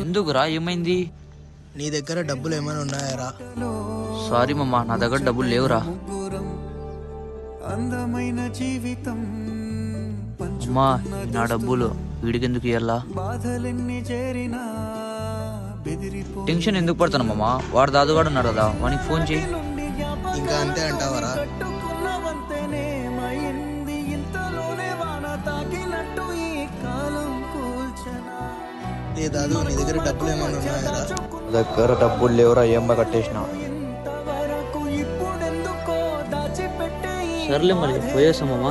ఎందుకురా ఏమైంది? నీ దగ్గర డబ్బులు ఏమైనా ఉన్నాయారా? సారీ మామ, నా దగ్గర డబ్బులు లేవురా. అందమైన జీవితం అమ్మా, నా డబ్బులు వీడికెందుకు ఇయ్యాలా? బాధలెన్ని చేరినా టెన్షన్ ఎందుకు పడతాను మామ? వాడు దాదుగాడు ఉన్నాడు కదా, వానికి ఫోన్ చేయి. ఇంకా అంతే అంటావరా? ఏ దాదు, నీ దగ్గర డబ్బులు ఏమైనా ఉన్నాయారా? దగ్గర డబ్బులు లేవురా, ఏమ్మ కట్టేసిన. సర్లే మరి పోయేసా మామ.